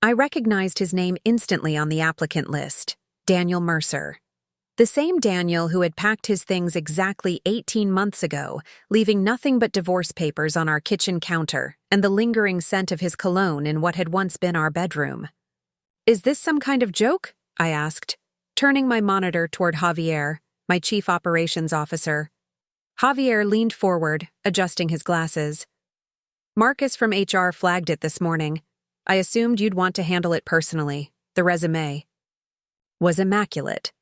I recognized his name instantly on the applicant list, Daniel Mercer. The same Daniel who had packed his things exactly 18 months ago, leaving nothing but divorce papers on our kitchen counter and the lingering scent of his cologne in what had once been our bedroom. "Is this some kind of joke?" I asked, turning my monitor toward Javier, my chief operations officer. Javier leaned forward, adjusting his glasses. "Marcus from HR flagged it this morning. I assumed you'd want to handle it personally." The resume was immaculate.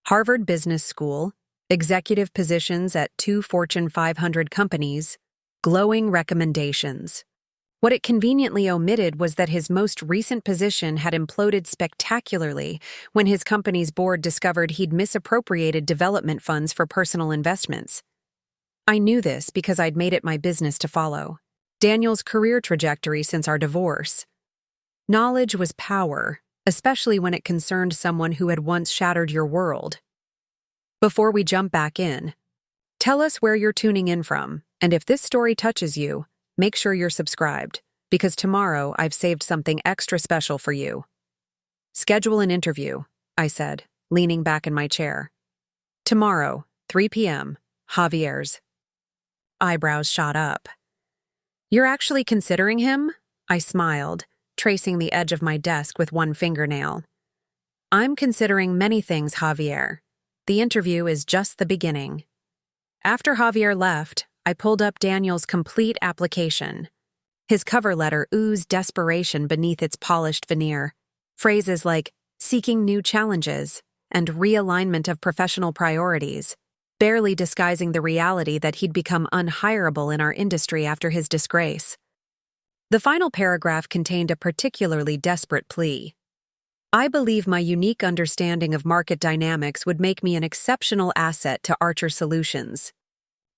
Harvard Business School, executive positions at 2 Fortune 500 companies, glowing recommendations. What it conveniently omitted was that his most recent position had imploded spectacularly when his company's board discovered he'd misappropriated development funds for personal investments. I knew this because I'd made it my business to follow Daniel's career trajectory since our divorce. Knowledge was power, especially when it concerned someone who had once shattered your world. Before we jump back in, tell us where you're tuning in from, and if this story touches you, make sure you're subscribed, because tomorrow I've saved something extra special for you. "Schedule an interview," I said, leaning back in my chair. "Tomorrow, 3 p.m., Javier's." Eyebrows shot up. "You're actually considering him?" I smiled, tracing the edge of my desk with one fingernail. "I'm considering many things, Javier. The interview is just the beginning." After Javier left, I pulled up Daniel's complete application. His cover letter oozed desperation beneath its polished veneer. Phrases like "seeking new challenges" and "realignment of professional priorities," barely disguising the reality that he'd become unhireable in our industry after his disgrace. The final paragraph contained a particularly desperate plea. "I believe my unique understanding of market dynamics would make me an exceptional asset to Archer Solutions."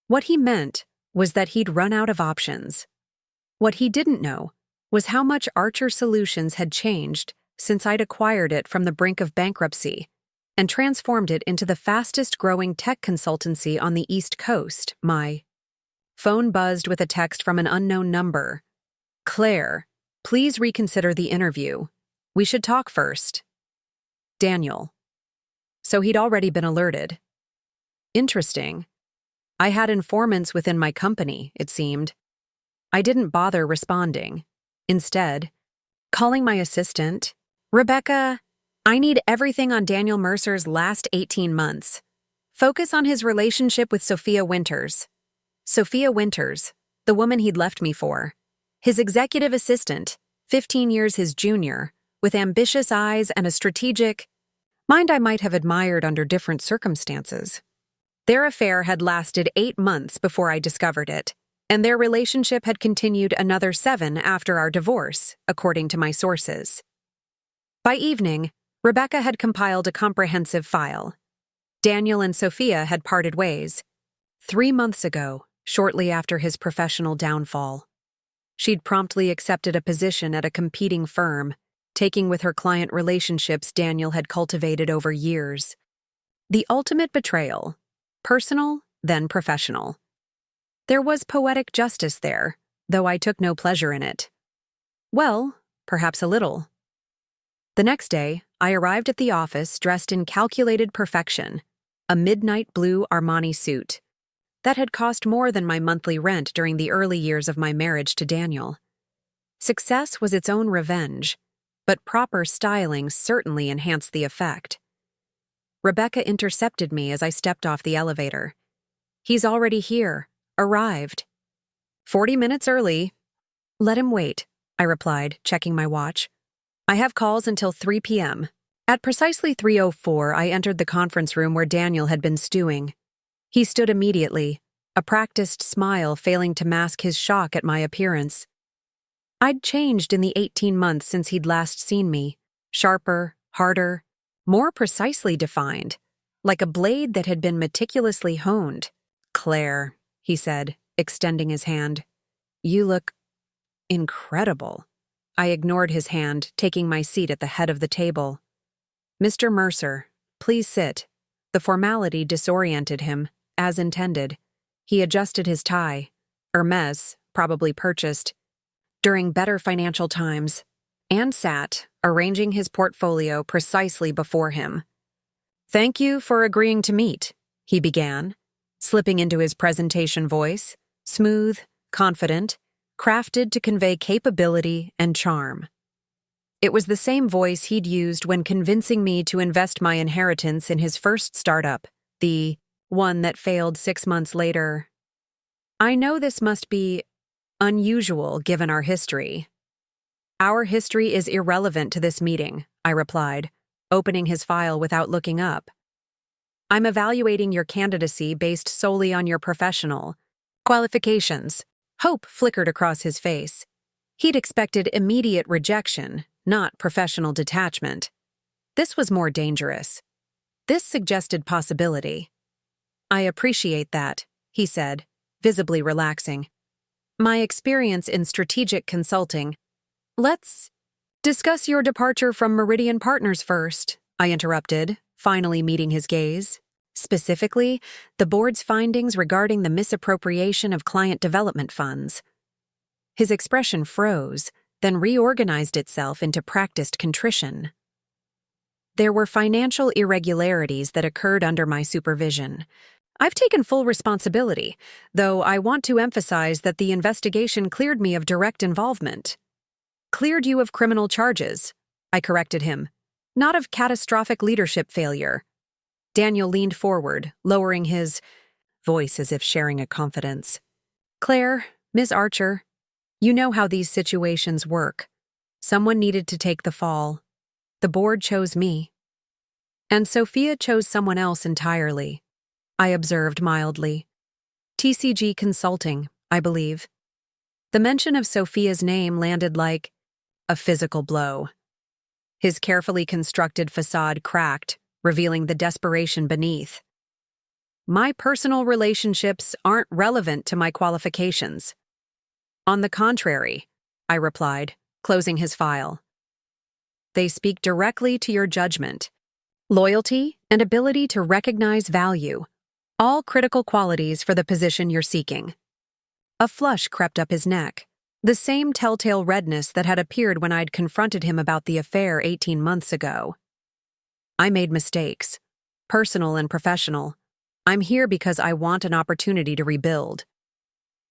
What he meant was that he'd run out of options. What he didn't know was how much Archer Solutions had changed since I'd acquired it from the brink of bankruptcy and transformed it into the fastest-growing tech consultancy on the East Coast. My phone buzzed with a text from an unknown number. "Claire, please reconsider the interview. We should talk first. Daniel." So he'd already been alerted. Interesting. I had informants within my company, it seemed. I didn't bother responding. Instead, calling my assistant, "Rebecca, I need everything on Daniel Mercer's last 18 months. Focus on his relationship with Sophia Winters." Sophia Winters, the woman he'd left me for. His executive assistant, 15 years his junior, with ambitious eyes and a strategic mind I might have admired under different circumstances. Their affair had lasted 8 months before I discovered it, and their relationship had continued another 7 after our divorce, according to my sources. By evening, Rebecca had compiled a comprehensive file. Daniel and Sophia had parted ways 3 months ago, shortly after his professional downfall. She'd promptly accepted a position at a competing firm, taking with her client relationships Daniel had cultivated over years. The ultimate betrayal, personal, then professional. There was poetic justice there, though I took no pleasure in it. Well, perhaps a little. The next day, I arrived at the office dressed in calculated perfection, a midnight blue Armani suit. That had cost more than my monthly rent during the early years of my marriage to Daniel. Success was its own revenge, but proper styling certainly enhanced the effect. Rebecca intercepted me as I stepped off the elevator. "He's already here. Arrived." 40 minutes early." "Let him wait," I replied, checking my watch. "I have calls until 3 p.m. At precisely 3:04, I entered the conference room where Daniel had been stewing. He stood immediately, a practiced smile failing to mask his shock at my appearance. I'd changed in the 18 months since he'd last seen me, sharper, harder, more precisely defined, like a blade that had been meticulously honed. "Claire," he said, extending his hand, "you look incredible." I ignored his hand, taking my seat at the head of the table. "Mr. Mercer, please sit." The formality disoriented him, as intended. He adjusted his tie. Hermes, probably purchased during better financial times. and sat, arranging his portfolio precisely before him. "Thank you for agreeing to meet," he began, slipping into his presentation voice, smooth, confident, crafted to convey capability and charm. It was the same voice he'd used when convincing me to invest my inheritance in his first startup, the one that failed 6 months later. "I know this must be unusual given our history." "Our history is irrelevant to this meeting," I replied, opening his file without looking up. "I'm evaluating your candidacy based solely on your professional qualifications." Hope flickered across his face. He'd expected immediate rejection, not professional detachment. This was more dangerous. This suggested possibility. "I appreciate that," he said, visibly relaxing. "My experience in strategic consulting—" "Let's discuss your departure from Meridian Partners first," I interrupted, finally meeting his gaze. Specifically, the board's findings regarding the misappropriation of client development funds. His expression froze, then reorganized itself into practiced contrition. "There were financial irregularities that occurred under my supervision. I've taken full responsibility, though I want to emphasize that the investigation cleared me of direct involvement." "Cleared you of criminal charges," I corrected him, "not of catastrophic leadership failure." Daniel leaned forward, lowering his voice as if sharing a confidence. "Claire, Miss Archer, you know how these situations work. Someone needed to take the fall. The board chose me. And Sophia chose someone else entirely," I observed mildly. "TCG Consulting, I believe." The mention of Sophia's name landed like a physical blow. His carefully constructed facade cracked, revealing the desperation beneath. "My personal relationships aren't relevant to my qualifications." "On the contrary," I replied, closing his file. "They speak directly to your judgment, loyalty, and ability to recognize value, all critical qualities for the position you're seeking." A flush crept up his neck, the same telltale redness that had appeared when I'd confronted him about the affair 18 months ago. "I made mistakes, personal and professional. I'm here because I want an opportunity to rebuild.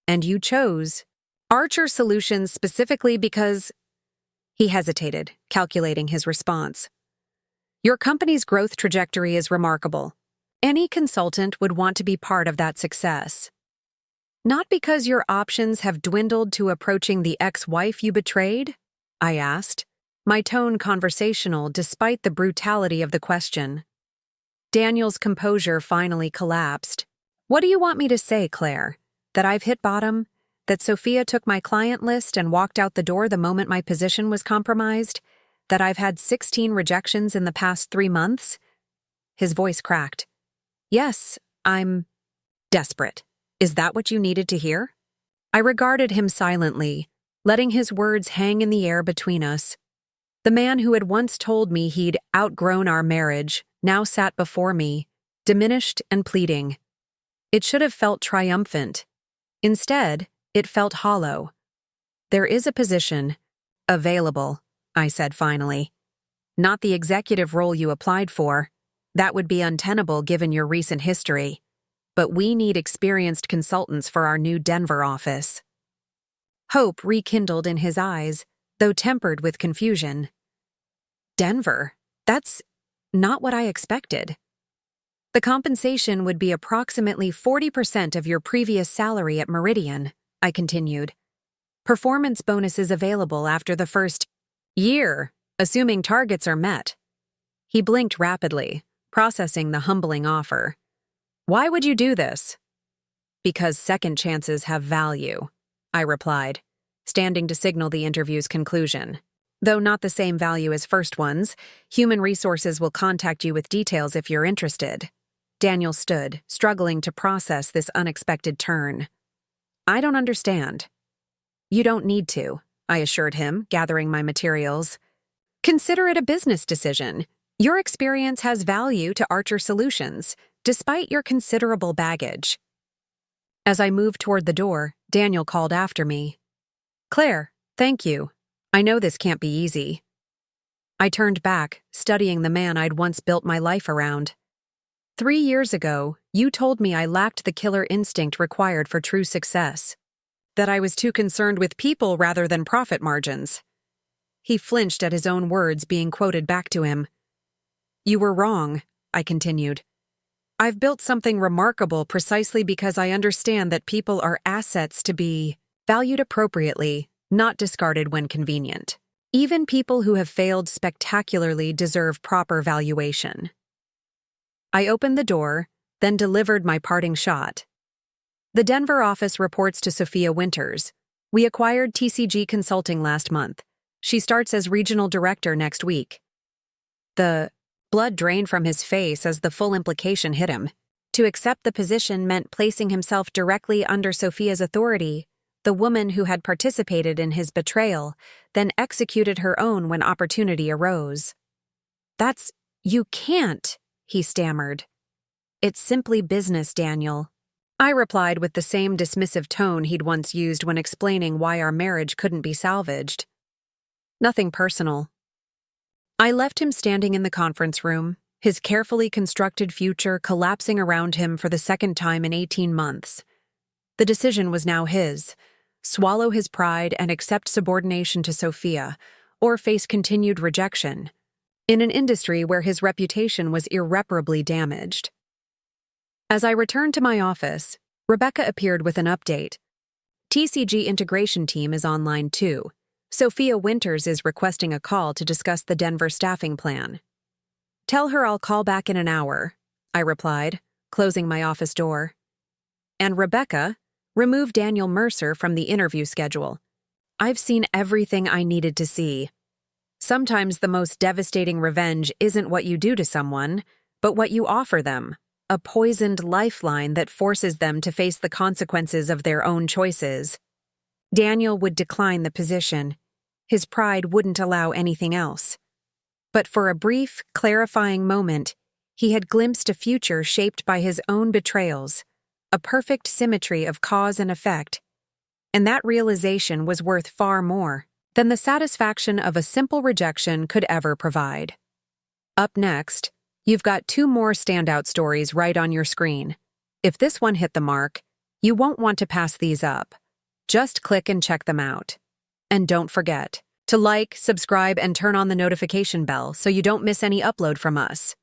And you chose Archer Solutions specifically because—" He hesitated, calculating his response. "Your company's growth trajectory is remarkable. Any consultant would want to be part of that success. Not because your options have dwindled to approaching the ex-wife you betrayed?" I asked, my tone conversational despite the brutality of the question. Daniel's composure finally collapsed. "What do you want me to say, Claire? That I've hit bottom? That Sophia took my client list and walked out the door the moment my position was compromised? That I've had 16 rejections in the past 3 months?" His voice cracked. "Yes, I'm desperate. Is that what you needed to hear?" I regarded him silently, letting his words hang in the air between us. The man who had once told me he'd outgrown our marriage now sat before me, diminished and pleading. It should have felt triumphant. Instead, it felt hollow. "There is a position available," I said finally. "Not the executive role you applied for. That would be untenable given your recent history. But we need experienced consultants for our new Denver office." Hope rekindled in his eyes, though tempered with confusion. "Denver? That's not what I expected." "The compensation would be approximately 40% of your previous salary at Meridian," I continued. "Performance bonuses available after the first year, assuming targets are met." He blinked rapidly, processing the humbling offer. "Why would you do this?" "Because second chances have value," I replied, standing to signal the interview's conclusion. "Though not the same value as first ones, human resources will contact you with details if you're interested." Daniel stood, struggling to process this unexpected turn. "I don't understand." "You don't need to," I assured him, gathering my materials. "Consider it a business decision. Your experience has value to Archer Solutions, despite your considerable baggage." As I moved toward the door, Daniel called after me. "Claire, thank you. I know this can't be easy. I turned back, studying the man I'd once built my life around. 3 years ago, you told me I lacked the killer instinct required for true success. That I was too concerned with people rather than profit margins. He flinched at his own words being quoted back to him. You were wrong, I continued. I've built something remarkable precisely because I understand that people are assets to be valued appropriately, not discarded when convenient. Even people who have failed spectacularly deserve proper valuation. I opened the door, then delivered my parting shot. The Denver office reports to Sophia Winters. We acquired TCG Consulting last month. She starts as regional director next week. The blood drained from his face as the full implication hit him. To accept the position meant placing himself directly under Sophia's authority, the woman who had participated in his betrayal, then executed her own when opportunity arose. You can't, he stammered. It's simply business, Daniel. I replied with the same dismissive tone he'd once used when explaining why our marriage couldn't be salvaged. Nothing personal. I left him standing in the conference room, his carefully constructed future collapsing around him for the second time in 18 months. The decision was now his. Swallow his pride and accept subordination to Sophia, or face continued rejection, in an industry where his reputation was irreparably damaged. As I returned to my office, Rebecca appeared with an update. TCG integration team is online too. Sophia Winters is requesting a call to discuss the Denver staffing plan. Tell her I'll call back in an hour, I replied, closing my office door. And Rebecca, remove Daniel Mercer from the interview schedule. I've seen everything I needed to see. Sometimes the most devastating revenge isn't what you do to someone, but what you offer them, a poisoned lifeline that forces them to face the consequences of their own choices. Daniel would decline the position. His pride wouldn't allow anything else. But for a brief, clarifying moment, he had glimpsed a future shaped by his own betrayals, a perfect symmetry of cause and effect, and that realization was worth far more than the satisfaction of a simple rejection could ever provide. Up next, you've got 2 more standout stories right on your screen. If this one hit the mark, you won't want to pass these up. Just click and check them out. And don't forget to like, subscribe, and turn on the notification bell so you don't miss any upload from us.